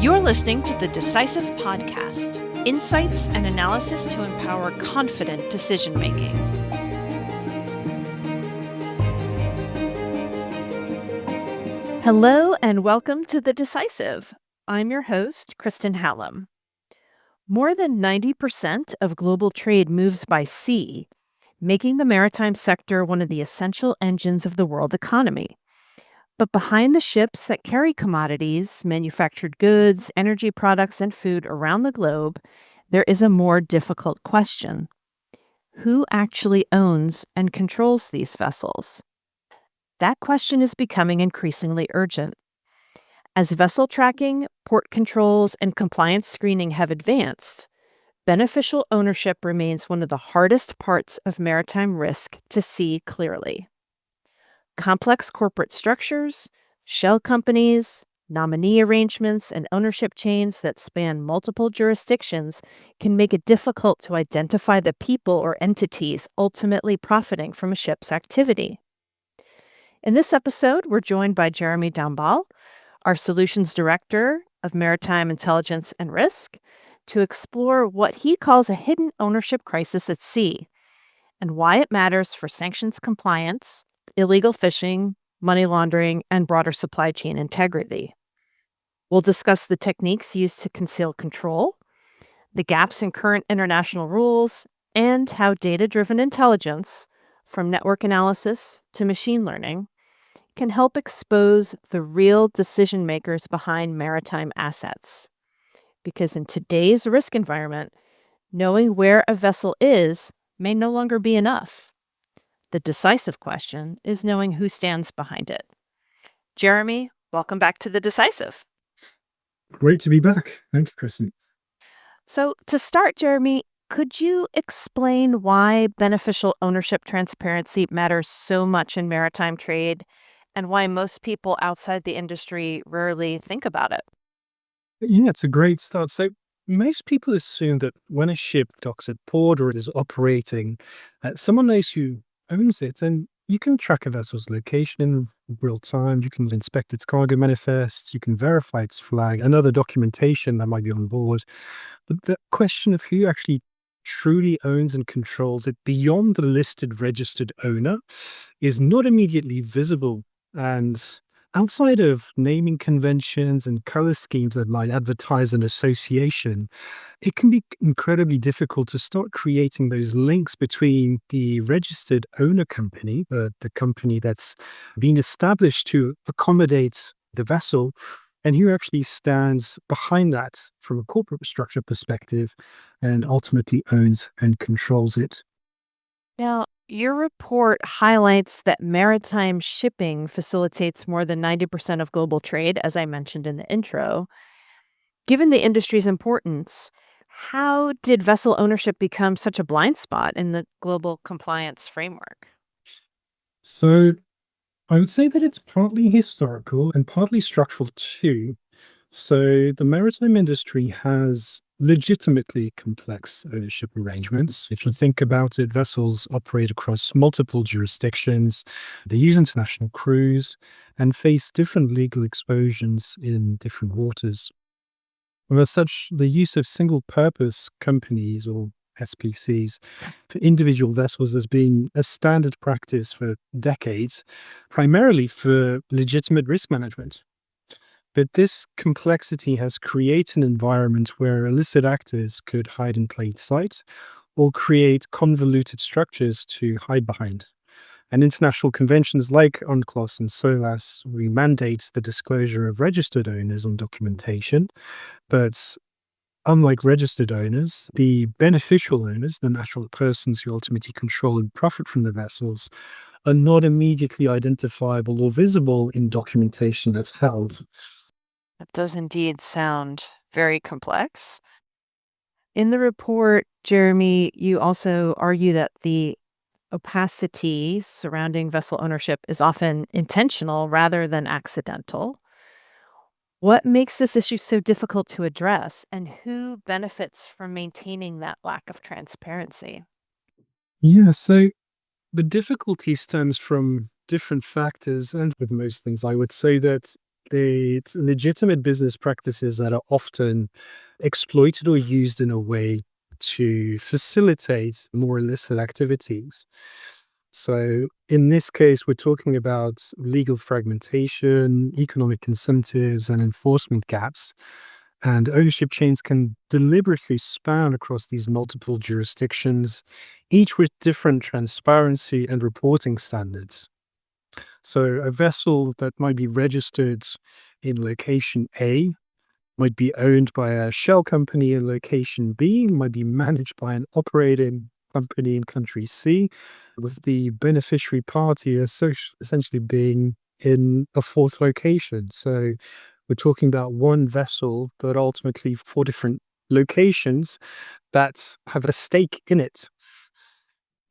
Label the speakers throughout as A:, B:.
A: You're listening to the Decisive podcast, insights and analysis to empower confident decision making. Hello and welcome to the Decisive. I'm your host, Kristen Hallam. More than 90% of global trade moves by sea, making the maritime sector one of the essential engines of the world economy. But behind the ships that carry commodities, manufactured goods, energy products, and food around the globe, there is a more difficult question. Who actually owns and controls these vessels? That question is becoming increasingly urgent. As vessel tracking, port controls, and compliance screening have advanced, beneficial ownership remains one of the hardest parts of maritime risk to see clearly. Complex corporate structures, shell companies, nominee arrangements, and ownership chains that span multiple jurisdictions can make it difficult to identify the people or entities ultimately profiting from a ship's activity. In this episode, we're joined by Jeremy Domballe, our Solutions Director of Maritime Intelligence and Risk, to explore what he calls a hidden ownership crisis at sea and why it matters for sanctions compliance, illegal fishing, money laundering, and broader supply chain integrity. We'll discuss the techniques used to conceal control, the gaps in current international rules, and how data-driven intelligence, from network analysis to machine learning, can help expose the real decision makers behind maritime assets. Because in today's risk environment, knowing where a vessel is may no longer be enough. The decisive question is knowing who stands behind it. Jeremy, welcome back to the Decisive.
B: Great to be back. Thank you, Kristen.
A: So to start, Jeremy, could you explain why beneficial ownership transparency matters so much in maritime trade and why most people outside the industry rarely think about it?
B: Yeah, it's a great start. So most people assume that when a ship docks at port or is operating, someone knows who owns it, and you can track a vessel's location in real time. You can inspect its cargo manifests. You can verify its flag and other documentation that might be on board. But the question of who actually truly owns and controls it beyond the listed registered owner is not immediately visible. And outside of naming conventions and color schemes that might advertise an association, it can be incredibly difficult to start creating those links between the registered owner company, the company that's been established to accommodate the vessel, and who actually stands behind that from a corporate structure perspective and ultimately owns and controls it.
A: Now, your report highlights that maritime shipping facilitates more than 90% of global trade, as I mentioned in the intro. Given the industry's importance, how did vessel ownership become such a blind spot in the global compliance framework?
B: So I would say that it's partly historical and partly structural too. So the maritime industry has legitimately complex ownership arrangements. If you think about it, vessels operate across multiple jurisdictions, they use international crews, and face different legal exposures in different waters. And as such, the use of single-purpose companies or SPCs for individual vessels has been a standard practice for decades, primarily for legitimate risk management. But this complexity has created an environment where illicit actors could hide in plain sight or create convoluted structures to hide behind. And international conventions like UNCLOS and SOLAS mandate the disclosure of registered owners on documentation. But unlike registered owners, the beneficial owners, the natural persons who ultimately control and profit from the vessels, are not immediately identifiable or visible in documentation that's held.
A: That does indeed sound very complex. In the report, Jeremy, you also argue that the opacity surrounding vessel ownership is often intentional rather than accidental. What makes this issue so difficult to address, and who benefits from maintaining that lack of transparency?
B: Yeah, so the difficulty stems from different factors, and with most things, I would say that It's legitimate business practices that are often exploited or used in a way to facilitate more illicit activities. So in this case, we're talking about legal fragmentation, economic incentives, and enforcement gaps. And ownership chains can deliberately span across these multiple jurisdictions, each with different transparency and reporting standards. So a vessel that might be registered in location A might be owned by a shell company in location B, might be managed by an operating company in country C, with the beneficiary party essentially being in a fourth location. So we're talking about one vessel, but ultimately four different locations that have a stake in it.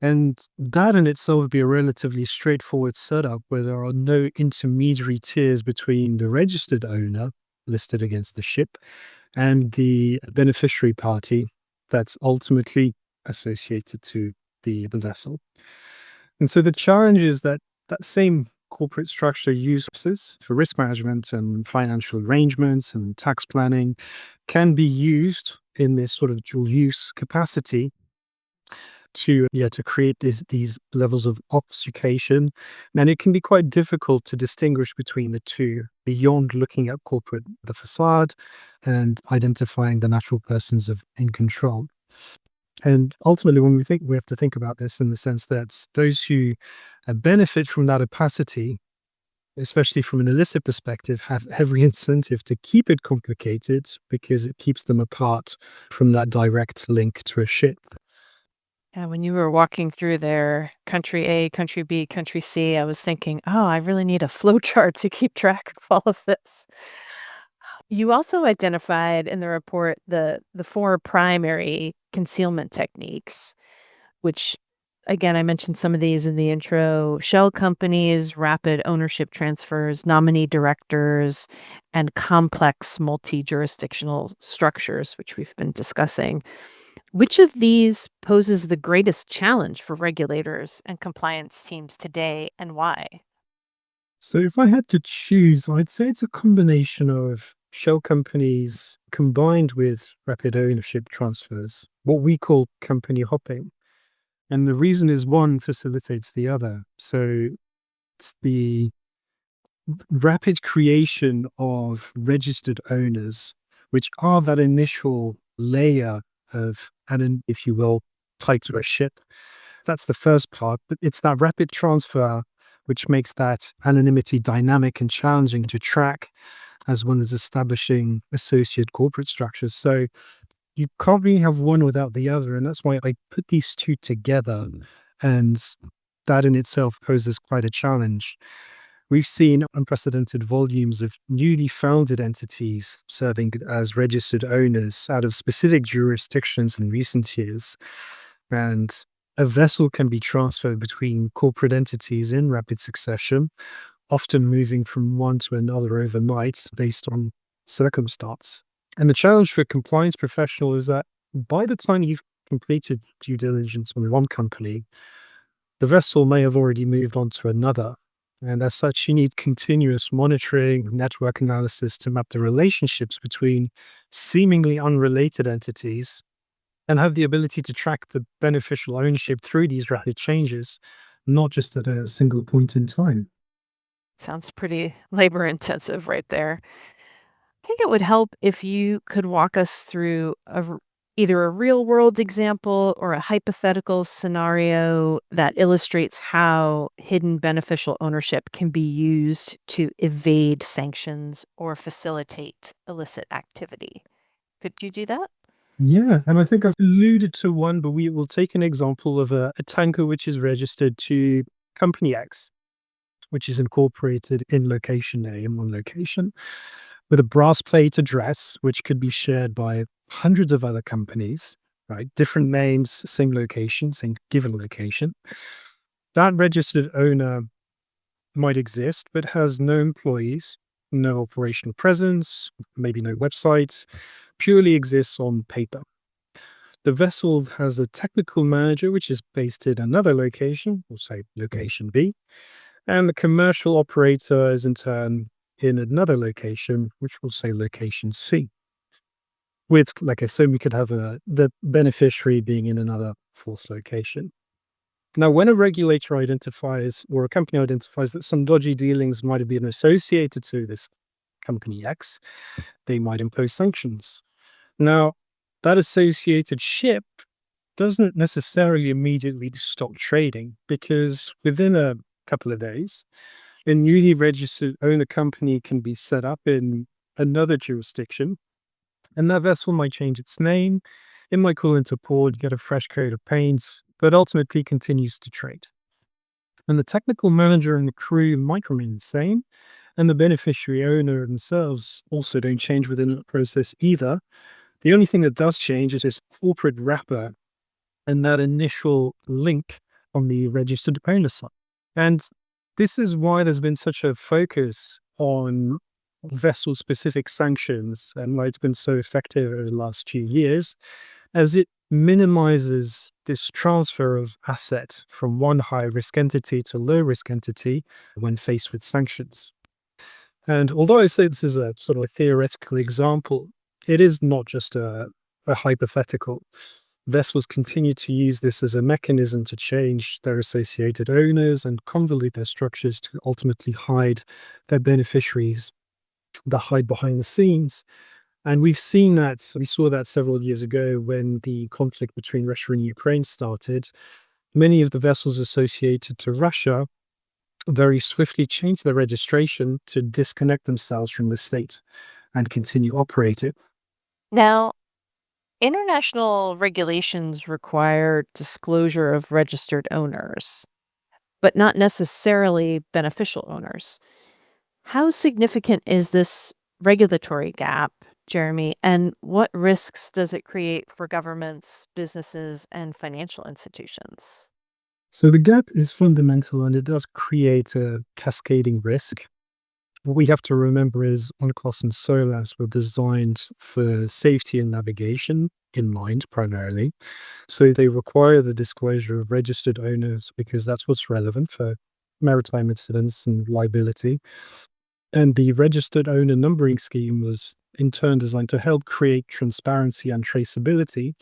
B: And that in itself would be a relatively straightforward setup where there are no intermediary tiers between the registered owner listed against the ship and the beneficiary party that's ultimately associated to the vessel. And so the challenge is that that same corporate structure uses for risk management and financial arrangements and tax planning can be used in this sort of dual use capacity to create these levels of obfuscation. And it can be quite difficult to distinguish between the two beyond looking at corporate the facade and identifying the natural persons in control. And ultimately, when we have to think about this in the sense that those who benefit from that opacity, especially from an illicit perspective, have every incentive to keep it complicated because it keeps them apart from that direct link to a ship.
A: And when you were walking through there, country A, country B, country C, I was thinking, oh, I really need a flow chart to keep track of all of this. You also identified in the report the four primary concealment techniques, which again, I mentioned some of these in the intro: shell companies, rapid ownership transfers, nominee directors, and complex multi-jurisdictional structures, which we've been discussing. Which of these poses the greatest challenge for regulators and compliance teams today, and why?
B: So if I had to choose, I'd say it's a combination of shell companies combined with rapid ownership transfers, what we call company hopping. And the reason is one facilitates the other. So it's the rapid creation of registered owners, which are that initial layer of, and if you will, tied to a ship. That's the first part, but it's that rapid transfer which makes that anonymity dynamic and challenging to track, as well as establishing associate corporate structures. So you can't really have one without the other. And that's why I put these two together. And that in itself poses quite a challenge. We've seen unprecedented volumes of newly founded entities serving as registered owners out of specific jurisdictions in recent years. And a vessel can be transferred between corporate entities in rapid succession, often moving from one to another overnight based on circumstance. And the challenge for a compliance professional is that by the time you've completed due diligence on one company, the vessel may have already moved on to another. And as such, you need continuous monitoring, network analysis to map the relationships between seemingly unrelated entities and have the ability to track the beneficial ownership through these rapid changes, not just at a single point in time.
A: Sounds pretty labor intensive right there. I think it would help if you could walk us through either a real world example or a hypothetical scenario that illustrates how hidden beneficial ownership can be used to evade sanctions or facilitate illicit activity. Could you do that?
B: Yeah, and I think I've alluded to one, but we will take an example of a tanker which is registered to Company X, which is incorporated in location A in one location, with a brass plate address, which could be shared by hundreds of other companies, right? Different names, same location, same given location. That registered owner might exist, but has no employees, no operational presence, maybe no website, purely exists on paper. The vessel has a technical manager, which is based in another location, we'll say location B, and the commercial operator is in turn in another location, which we'll say location C. With, like I said, we could have the beneficiary being in another fourth location. Now, when a regulator identifies or a company identifies that some dodgy dealings might have been associated to this company X, they might impose sanctions. Now, that associated ship doesn't necessarily immediately stop trading because within a couple of days, a newly registered owner company can be set up in another jurisdiction, and that vessel might change its name. It might call into port, get a fresh coat of paint, but ultimately continues to trade. And the technical manager and the crew might remain the same, and the beneficiary owner themselves also don't change within that process either. The only thing that does change is this corporate wrapper and that initial link on the registered owner side. And this is why there's been such a focus on vessel specific sanctions and why it's been so effective over the last few years, as it minimizes this transfer of asset from one high risk entity to low risk entity when faced with sanctions. And although I say this is a sort of a theoretical example, it is not just a hypothetical. Vessels continue to use this as a mechanism to change their associated owners and convolute their structures to ultimately hide their beneficiaries that hide behind the scenes. And we saw that several years ago when the conflict between Russia and Ukraine started. Many of the vessels associated to Russia very swiftly changed their registration to disconnect themselves from the state and continue operating.
A: Now, international regulations require disclosure of registered owners, but not necessarily beneficial owners. How significant is this regulatory gap, Jeremy, and what risks does it create for governments, businesses, and financial institutions?
B: So the gap is fundamental and it does create a cascading risk. What we have to remember is UNCLOS and SOLAS were designed for safety and navigation in mind primarily. So they require the disclosure of registered owners because that's what's relevant for maritime incidents and liability. And the registered owner numbering scheme was in turn designed to help create transparency and traceability.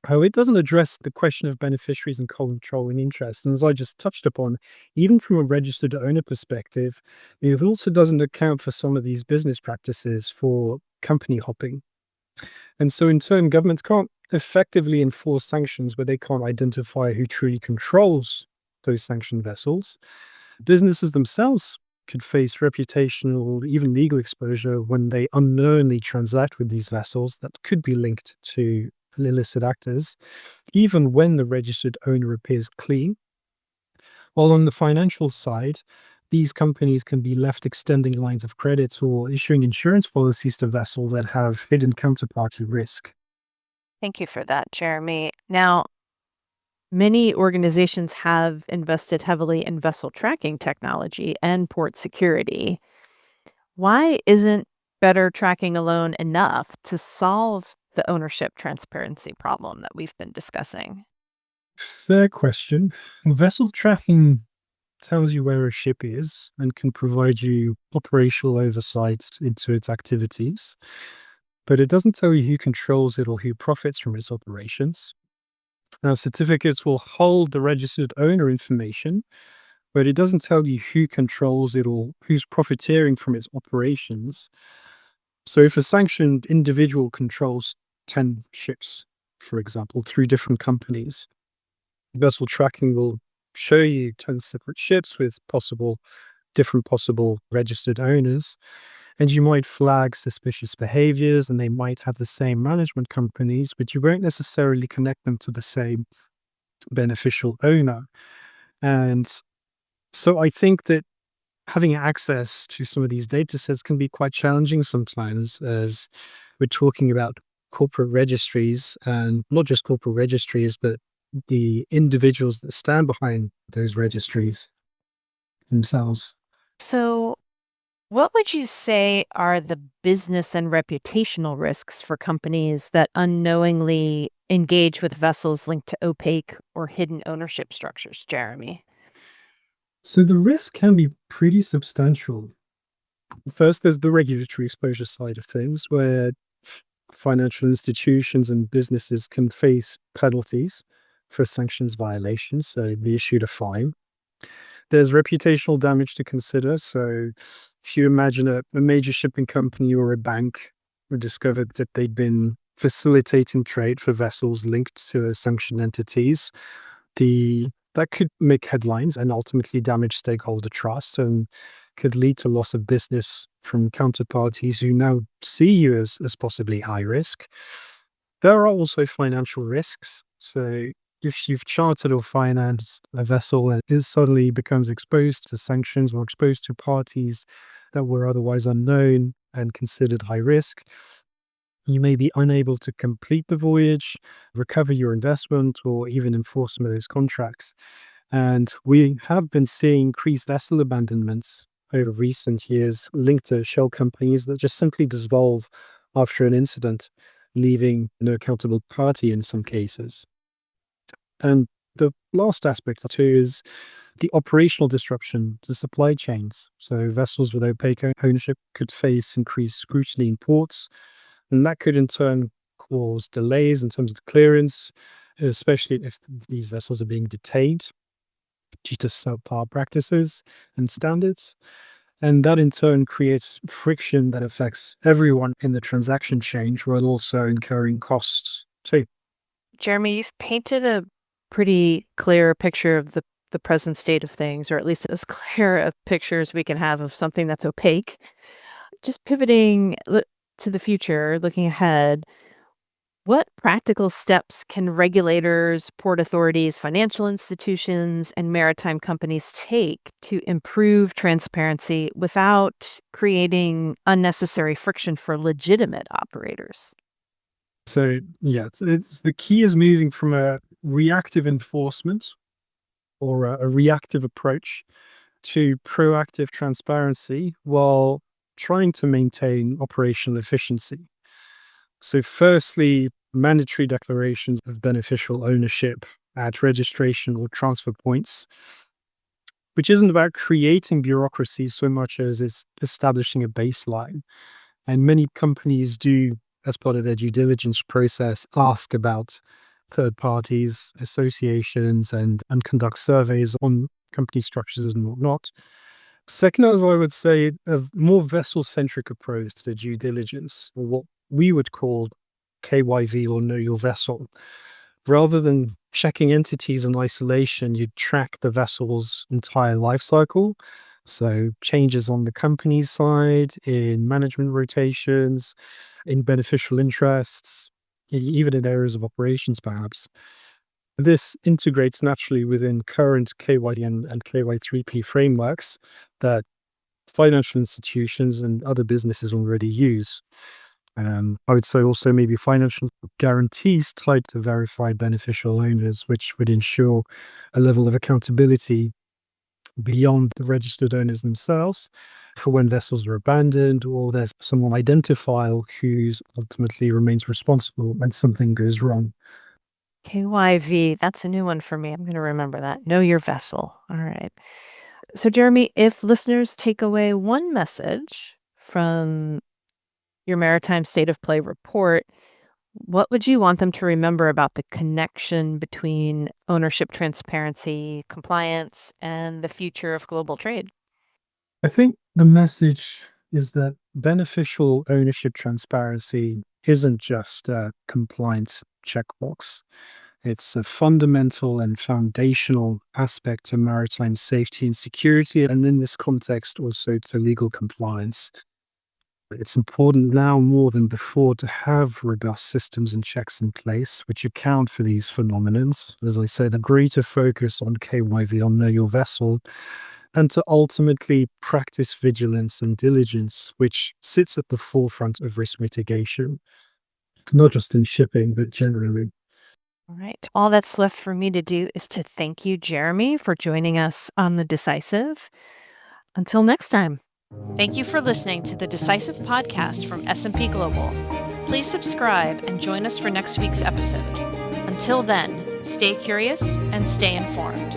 B: However, it doesn't address the question of beneficiaries and controlling interest. And as I just touched upon, even from a registered owner perspective, it also doesn't account for some of these business practices for company hopping. And so in turn, governments can't effectively enforce sanctions where they can't identify who truly controls those sanctioned vessels. Businesses themselves could face reputational or even legal exposure when they unknowingly transact with these vessels that could be linked to illicit actors, even when the registered owner appears clean. While on the financial side, these companies can be left extending lines of credit or issuing insurance policies to vessels that have hidden counterparty risk.
A: Thank you for that, Jeremy. Now, many organizations have invested heavily in vessel tracking technology and port security. Why isn't better tracking alone enough to solve the ownership transparency problem that we've been discussing?
B: Fair question. Vessel tracking tells you where a ship is and can provide you operational oversight into its activities, but it doesn't tell you who controls it or who profits from its operations. Now, certificates will hold the registered owner information, but it doesn't tell you who controls it or who's profiteering from its operations. So if a sanctioned individual controls 10 ships, for example, through different companies, vessel tracking will show you 10 separate ships with different possible registered owners. And you might flag suspicious behaviors and they might have the same management companies, but you won't necessarily connect them to the same beneficial owner. And so I think that having access to some of these data sets can be quite challenging sometimes as we're talking about corporate registries, and not just corporate registries, but the individuals that stand behind those registries themselves.
A: So, what would you say are the business and reputational risks for companies that unknowingly engage with vessels linked to opaque or hidden ownership structures, Jeremy?
B: So the risk can be pretty substantial. First, there's the regulatory exposure side of things, where financial institutions and businesses can face penalties for sanctions violations, so be issued a fine. There's reputational damage to consider. So, if you imagine a major shipping company or a bank who discovered that they'd been facilitating trade for vessels linked to sanctioned entities, that could make headlines and ultimately damage stakeholder trust and could lead to loss of business from counterparties who now see you as possibly high risk. There are also financial risks. So if you've chartered or financed a vessel and it suddenly becomes exposed to sanctions or exposed to parties that were otherwise unknown and considered high risk, you may be unable to complete the voyage, recover your investment, or even enforce some of those contracts. And we have been seeing increased vessel abandonments over recent years linked to shell companies that just simply dissolve after an incident, leaving no accountable party in some cases. And the last aspect too is the operational disruption to supply chains. So vessels with opaque ownership could face increased scrutiny in ports, and that could in turn cause delays in terms of clearance, especially if these vessels are being detained due to subpar practices and standards. And that in turn creates friction that affects everyone in the transaction chain while also incurring costs too.
A: Jeremy, you've painted a pretty clear picture of the present state of things, or at least as clear a picture as we can have of something that's opaque. Just pivoting to the future, looking ahead, what practical steps can regulators, port authorities, financial institutions, and maritime companies take to improve transparency without creating unnecessary friction for legitimate operators?
B: So yeah, it's the key is moving from a reactive enforcement or a reactive approach to proactive transparency while trying to maintain operational efficiency. So, firstly, mandatory declarations of beneficial ownership at registration or transfer points, which isn't about creating bureaucracy so much as it's establishing a baseline. And many companies do, as part of their due diligence process, ask about third parties, associations, and conduct surveys on company structures and whatnot. Second, as I would say, a more vessel-centric approach to due diligence, or what we would call KYV or Know Your Vessel. Rather than checking entities in isolation, you'd track the vessel's entire life cycle. So changes on the company's side, in management rotations, in beneficial interests, even in areas of operations, perhaps. This integrates naturally within current KYD and KY3P frameworks that financial institutions and other businesses already use. I would say also maybe financial guarantees tied to verified beneficial owners, which would ensure a level of accountability beyond the registered owners themselves for when vessels are abandoned or there's someone identifiable who's ultimately remains responsible when something goes wrong.
A: KYV, that's a new one for me. I'm going to remember that. Know your vessel. All right. So, Jeremy, if listeners take away one message from your Maritime State of Play report, what would you want them to remember about the connection between ownership transparency, compliance, and the future of global trade?
B: I think the message is that beneficial ownership transparency isn't just a compliance checkbox. It's a fundamental and foundational aspect to maritime safety and security, and in this context, also to legal compliance. It's important now more than before to have robust systems and checks in place which account for these phenomena. As I said, a greater focus on KYV, on Know Your Vessel, and to ultimately practice vigilance and diligence, which sits at the forefront of risk mitigation, not just in shipping, but generally.
A: All right. All that's left for me to do is to thank you, Jeremy, for joining us on the Decisive. Until next time. Thank you for listening to the Decisive podcast from S&P Global. Please subscribe and join us for next week's episode. Until then, stay curious and stay informed.